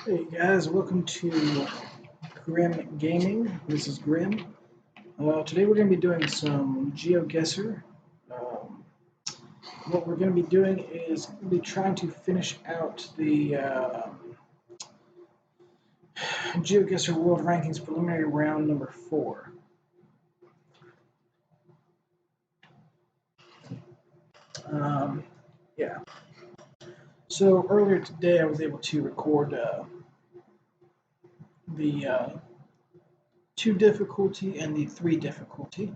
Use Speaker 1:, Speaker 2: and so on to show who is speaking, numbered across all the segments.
Speaker 1: Hey guys, welcome to Grim Gaming. This is Grim. Today we're going to be doing some GeoGuessr. Um, what we're going to be doing is be trying to finish out the GeoGuessr World Rankings preliminary round number 4. Um, yeah. So earlier today I was able to record the 2 difficulty and the 3 difficulty.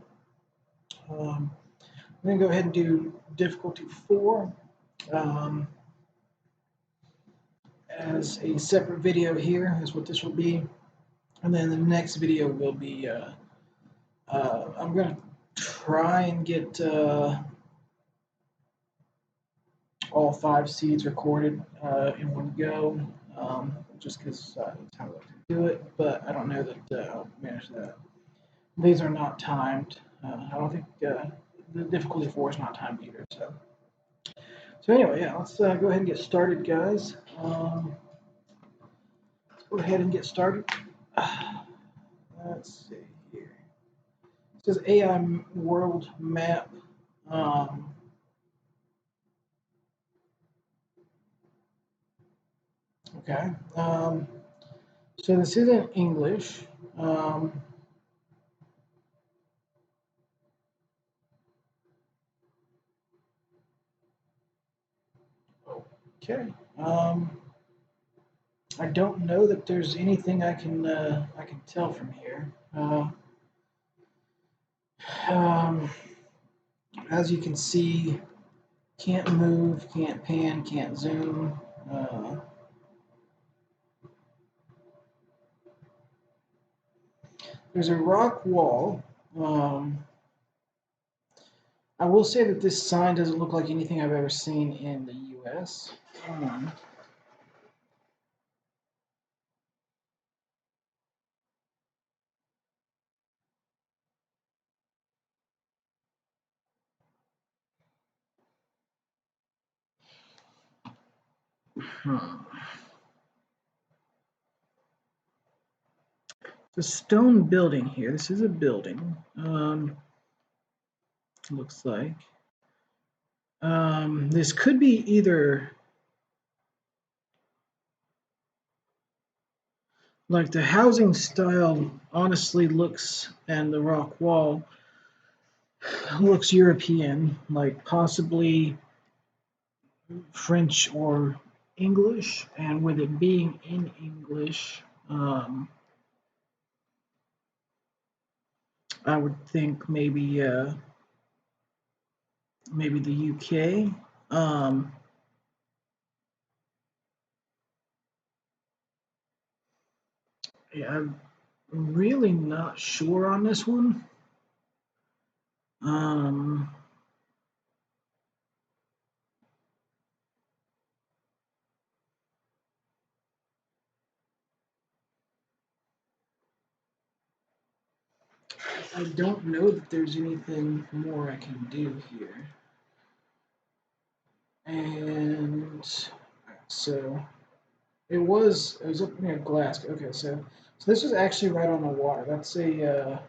Speaker 1: I'm going to go ahead and do difficulty 4. Um, as a separate video here is what this will be, and then the next video will be I'm going to try and get all 5 seeds recorded in one go, just because that's how I like to do it, but I don't know that I'll manage that. These are not timed. I don't think the difficulty 4 is not timed either. So anyway, yeah, let's go ahead and get started, guys. Let's go ahead and get started. Let's see here. It says AI world map. Um, okay. So this isn't English. Um, okay. I don't know that there's anything I can tell from here. Um, as you can see, can't move, can't pan, can't zoom. There's a rock wall. I will say that this sign doesn't look like anything I've ever seen in the U.S. The stone building here. This is a building. Looks like. This could be either like the housing style honestly looks, and the rock wall looks European, like possibly French or English, and with it being in English, I would think maybe the UK. Yeah, I'm really not sure on this one. Um, I don't know that there's anything more I can do here. And so it was up near Glasgow. Okay, so this is actually right on the water. That's a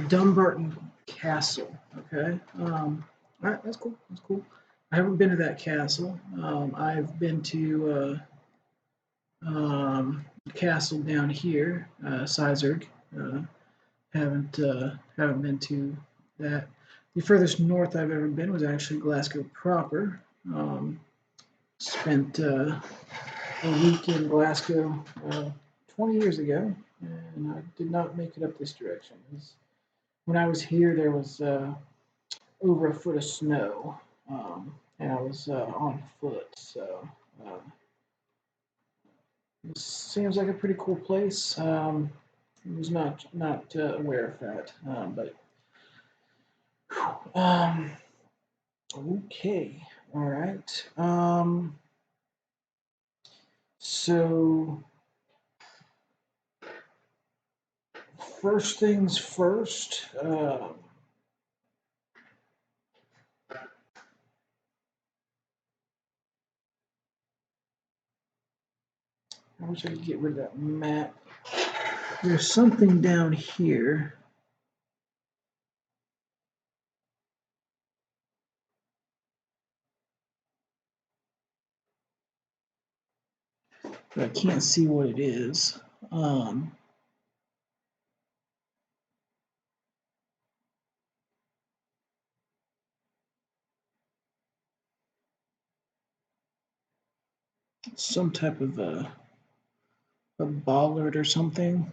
Speaker 1: Dumbarton Castle. Okay, all right, that's cool. That's cool. I haven't been to that castle. I've been to castle down here, Sizergh. Haven't been to that. The furthest north I've ever been was actually Glasgow proper. Spent a week in Glasgow 20 years ago, and I did not make it up this direction. When I was here, there was over a foot of snow, and I was on foot. So it seems like a pretty cool place. I was not aware of that, but um, okay, all right. So first things first. I wish I could get rid of that map. There's something down here. But I can't see what it is. Some type of a bollard or something.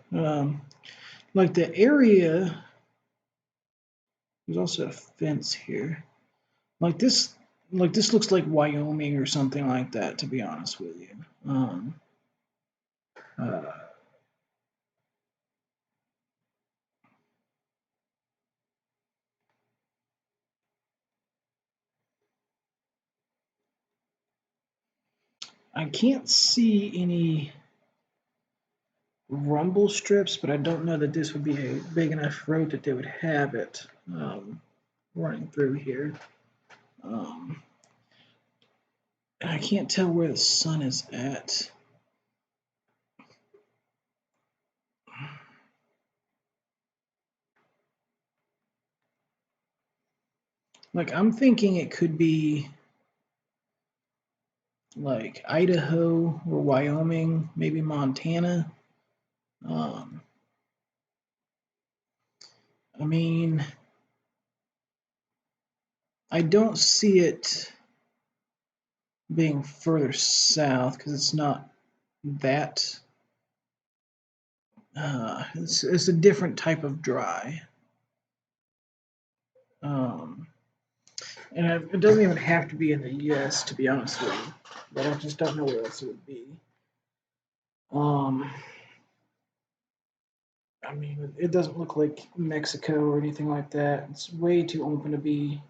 Speaker 1: Like the area, there's also a fence here. Like this looks like Wyoming or something like that, to be honest with you. Uh, I can't see any rumble strips, but I don't know that this would be a big enough road that they would have it running through here. I can't tell where the sun is at. Like, I'm thinking it could be like Idaho or Wyoming, maybe Montana. I mean, I don't see it being further south because it's not that. It's a different type of dry. And it doesn't even have to be in the U.S. to be honest with you, but I just don't know where else it would be. I mean, it doesn't look like Mexico or anything like that. It's way too open to be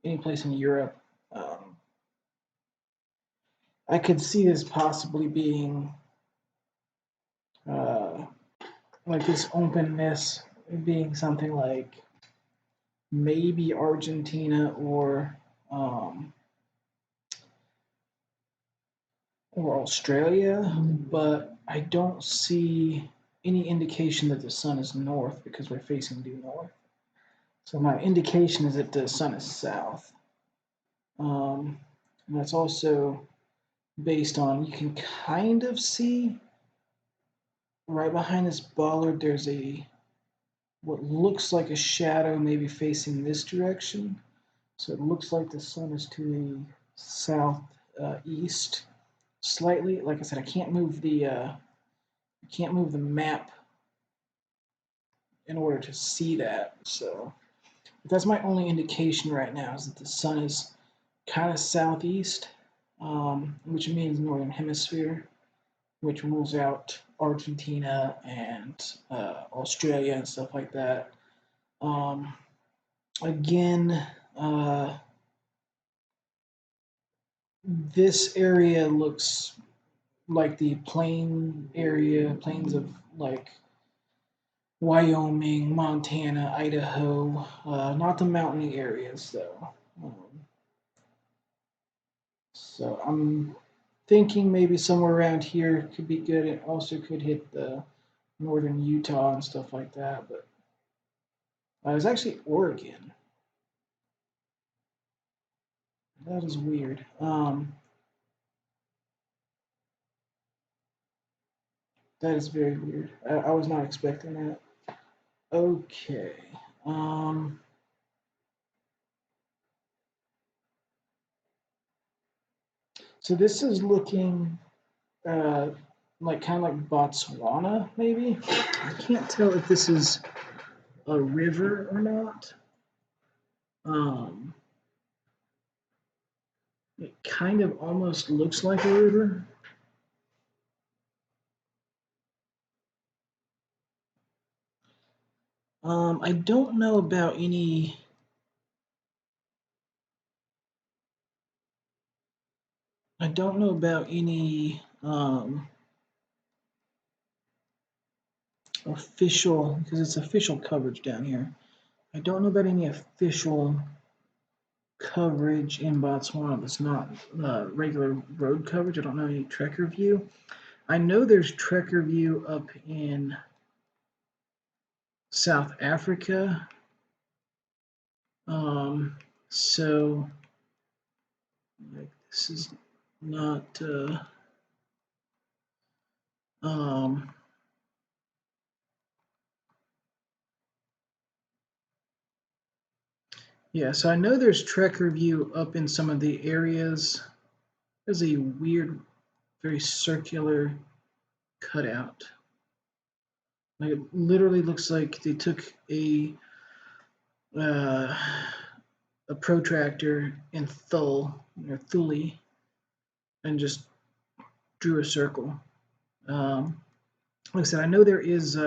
Speaker 1: any place in Europe. I could see this possibly being like this openness being something like maybe Argentina or Australia, but I don't see any indication that the sun is north because we're facing due north. So my indication is that the sun is south. And that's also based on, you can kind of see right behind this bollard, there's what looks like a shadow maybe facing this direction. So it looks like the sun is to the southeast slightly. Like I said, I can't move the map in order to see that. So that's my only indication right now, is that the sun is kind of southeast, which means northern hemisphere, which rules out Argentina and Australia and stuff like that. Again, this area looks like the plains of like Wyoming, Montana, Idaho, not the mountainy areas though. So I'm thinking maybe somewhere around here could be good. It also could hit the northern Utah and stuff like that, but it was actually Oregon. That is weird. That is very weird. I was not expecting that. Okay. So this is looking like kind of like Botswana, maybe. I can't tell if this is a river or not. It kind of almost looks like a river. I don't know about any. I don't know about any official, because it's official coverage down here. I don't know about any official coverage in Botswana that's not regular road coverage. I don't know any Trekker view. I know there's Trekker View up in South Africa. So like, this is not yeah, so I know there's Trekker View up in some of the areas. There's a weird, very circular cutout. Like, it literally looks like they took a protractor in Thule and just drew a circle. Like I said, I know there is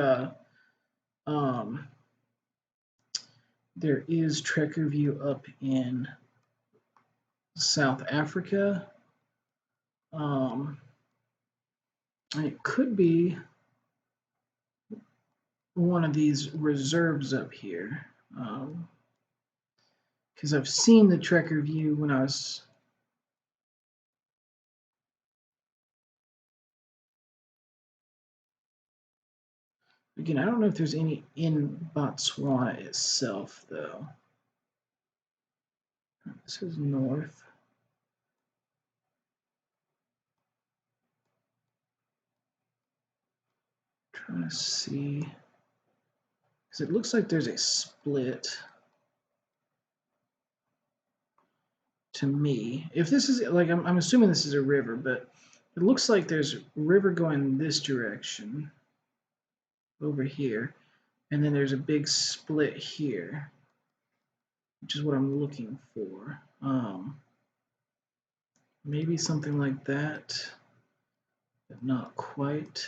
Speaker 1: Trekker View up in South Africa. And it could be one of these reserves up here. Because I've seen the Trekker View when I was again, I don't know if there's any in Botswana itself, though. This is north. Trying to see, because it looks like there's a split to me. If this is like, I'm assuming this is a river, but it looks like there's a river going this direction over here, and then there's a big split here, which is what I'm looking for. Maybe something like that, but not quite.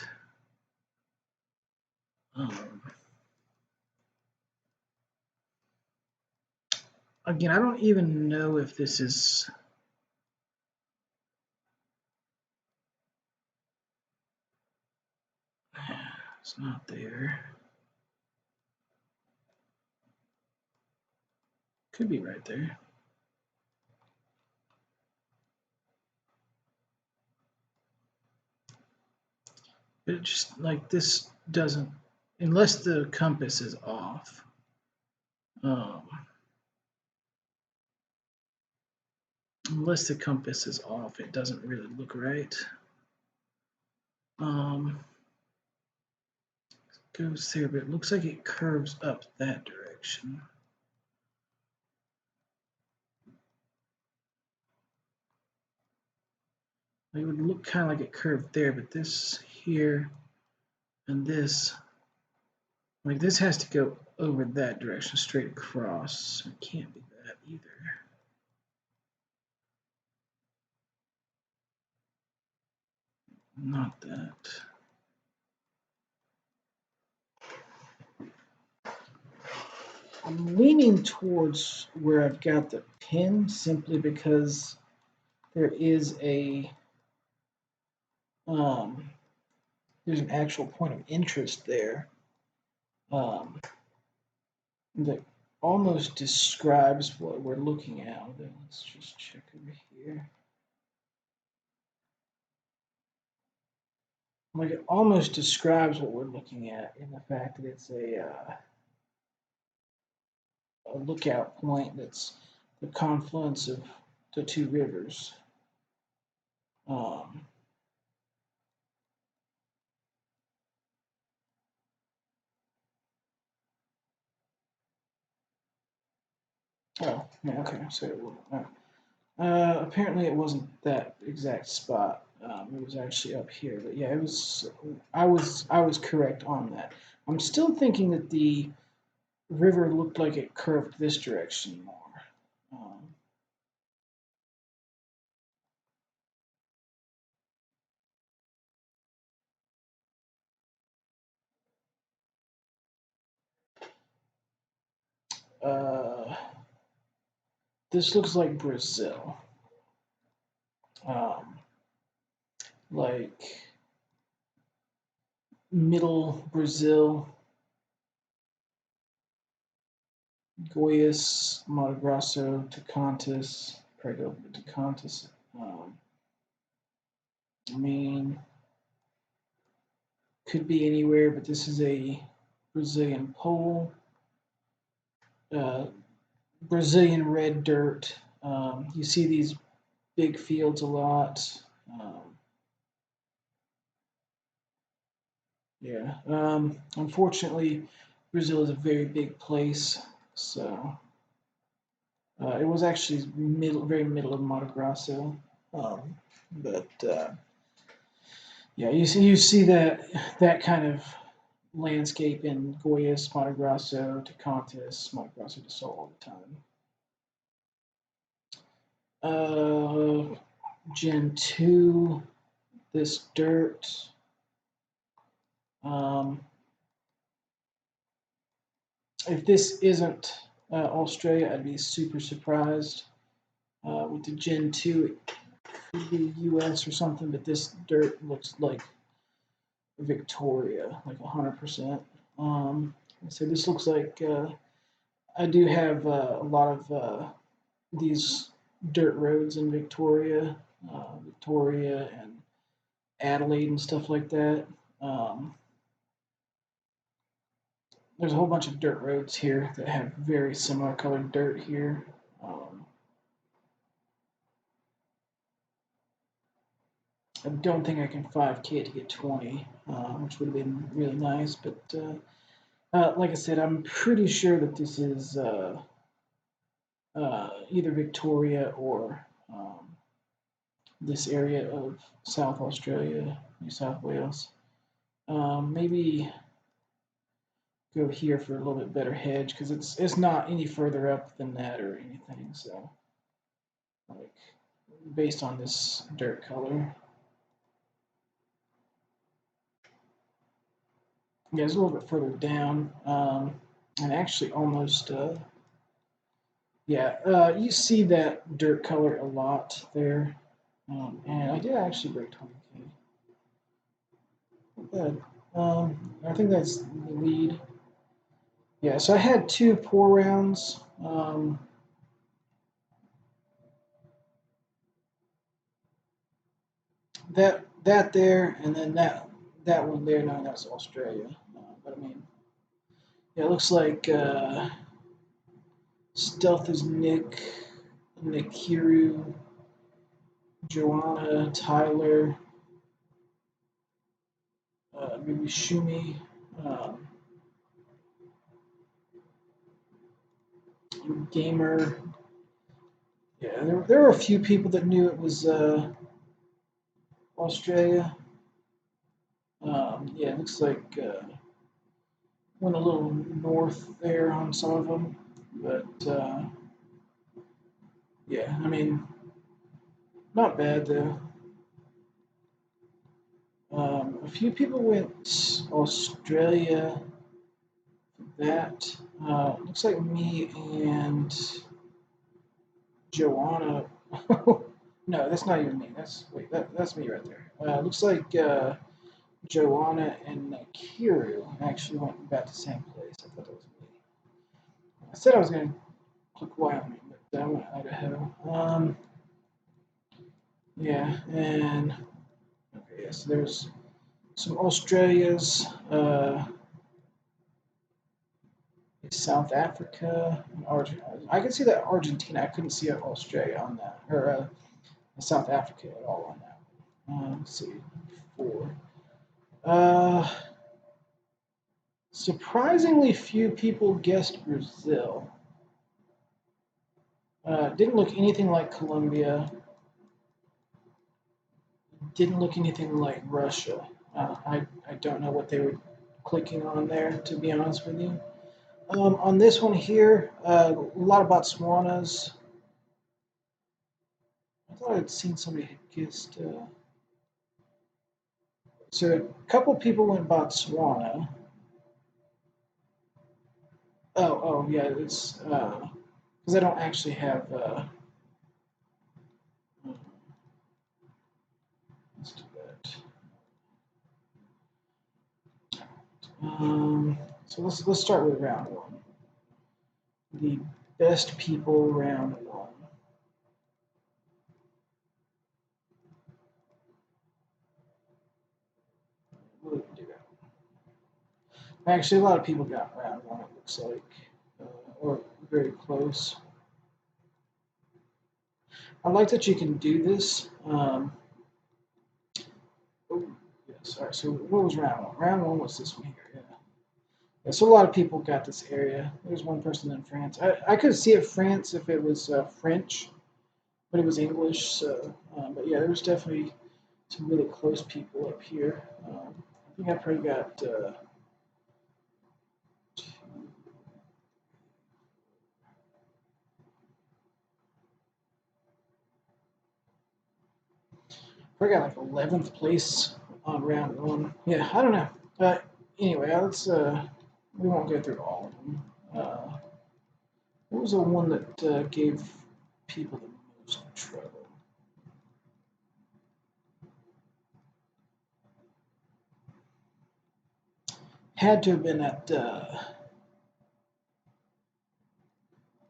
Speaker 1: Again, I don't even know if this is it's not there. Could be right there. But it's just like this doesn't, unless the compass is off. Unless the compass is off, it doesn't really look right. Goes there, but it looks like it curves up that direction. It would look kind of like it curved there, but this here and this, like this has to go over that direction, straight across. It can't be that either. Not that. I'm leaning towards where I've got the pin simply because there is a there's an actual point of interest there that almost describes what we're looking at. Let's just check over here. Like it almost describes what we're looking at in the fact that it's a lookout point that's the confluence of the two rivers. Oh, yeah, okay. So apparently it wasn't that exact spot. It was actually up here, but yeah, it was. I was correct on that. I'm still thinking that the river looked like it curved this direction more. This looks like Brazil. Like middle Brazil, Goiás, Mato Grosso, Tocantins, Prego, Tocantins. I mean, Could be anywhere, but this is a Brazilian pole. Brazilian red dirt. You see these big fields a lot. Yeah. Unfortunately, Brazil is a very big place, so it was actually very middle of Mato Grosso. But yeah, you see that kind of landscape in Goiás, Mato Grosso, Tocantins, Mato Grosso do Sul all the time. Gen 2, this dirt. If this isn't Australia, I'd be super surprised. With the Gen 2, it could be US or something, but this dirt looks like Victoria, like 100%. So this looks like I do have a lot of these dirt roads in Victoria, Victoria and Adelaide and stuff like that. There's a whole bunch of dirt roads here that have very similar colored dirt here. I don't think I can 5K to get 20, which would have been really nice. But like I said, I'm pretty sure that this is either Victoria or this area of South Australia, New South Wales. Maybe go here for a little bit better hedge because it's not any further up than that or anything. So, like, based on this dirt color. Yeah, it's a little bit further down, and actually almost, yeah, you see that dirt color a lot there, and I did actually break 20K. Good. I think that's the lead. Yeah, so I had 2 pour rounds. That there, and then that one there. No, that's Australia. But I mean, yeah, it looks like Stealth is Nick, Nikiru, Joanna, Tyler, maybe Shumi, Gamer. Yeah, there were a few people that knew it was Australia. Yeah, it looks like went a little north there on some of them, but yeah, I mean, not bad though. A few people went Australia. That looks like me and Joanna. No, that's not even me. That's me right there. Looks like Joanna and Kiru actually went about the same place. I thought that was me. I said I was going to click Wyoming, but I went Idaho. Yeah, and okay, yeah, so there's some Australias, South Africa, and Argentina. I can see that Argentina. I couldn't see Australia on that, or South Africa at all on that. Let's see, 4. Uh, Surprisingly few people guessed Brazil. Didn't look anything like Colombia. Didn't look anything like Russia. I don't know what they were clicking on there, to be honest with you. On this one here, a lot of Botswanas. I thought I'd seen somebody had guessed. So a couple people went Botswana. Oh yeah, it's because I don't actually have. Let's do that. So let's start with round 1. The best people round 1. What do we do? Actually, a lot of people got round one, it looks like, or very close. I like that you can do this. Oh, yes. All right. So what was round one? Round one was this one here. Yeah. Yeah, so a lot of people got this area. There's one person in France. I could see it France if it was French, but it was English. So, but yeah, there was definitely some really close people up here. I think I probably got. I got like 11th place on round one. Yeah, I don't know. Anyway, let's. We won't go through all of them. What was the one that gave people the most trouble? Had to have been at. Yeah,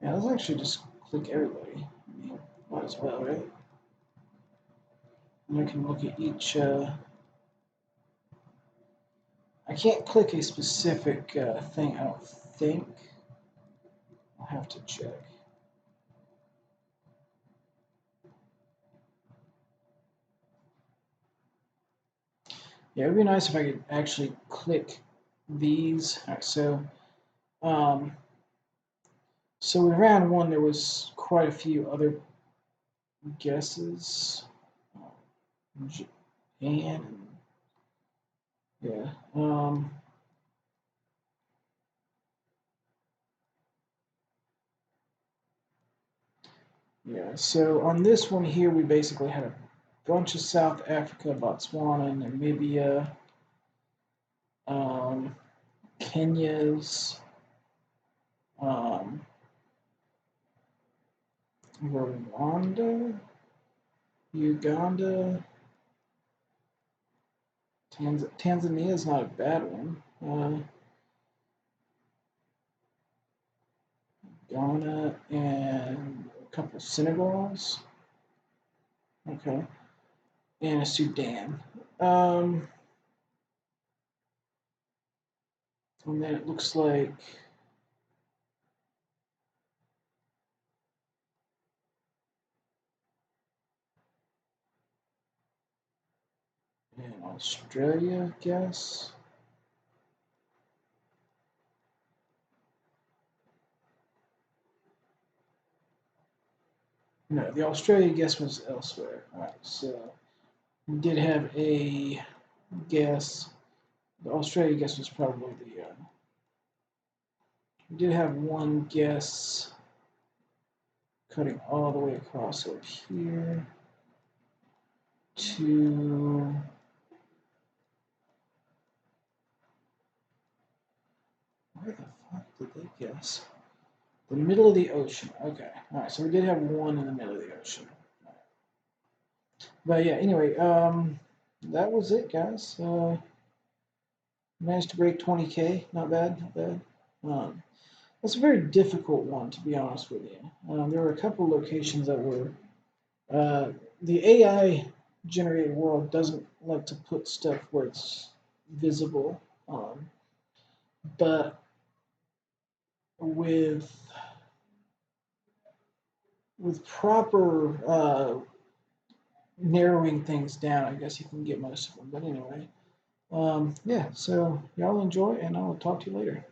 Speaker 1: let's actually just click everybody. I mean, might as well, right? And I can look at each. I can't click a specific thing. I don't think. I'll have to check. Yeah, it would be nice if I could actually click these. All right, um, so in round one there was quite a few other guesses. Japan, yeah. Yeah, so on this one here, we basically had a bunch of South Africa, Botswana, Namibia, um, Kenya's, um, Rwanda, Uganda, Tanzania is not a bad one. Ghana and a couple of Senegals. Okay, and a Sudan. Um, and then it looks like in Australia, I guess. No, the Australia guess was elsewhere. All right, so we did have a guess. The Australia guess was probably the. We did have one guess cutting all the way across up here to. Where the fuck did they guess? The middle of the ocean. Okay. All right. So we did have one in the middle of the ocean. But yeah. Anyway, that was it, guys. Managed to break 20K. Not bad. Not bad. That's a very difficult one, to be honest with you. There were a couple locations that were. The AI generated world doesn't like to put stuff where it's visible, but with proper narrowing things down, I guess you can get most of them. But anyway, yeah. So y'all enjoy, and I'll talk to you later.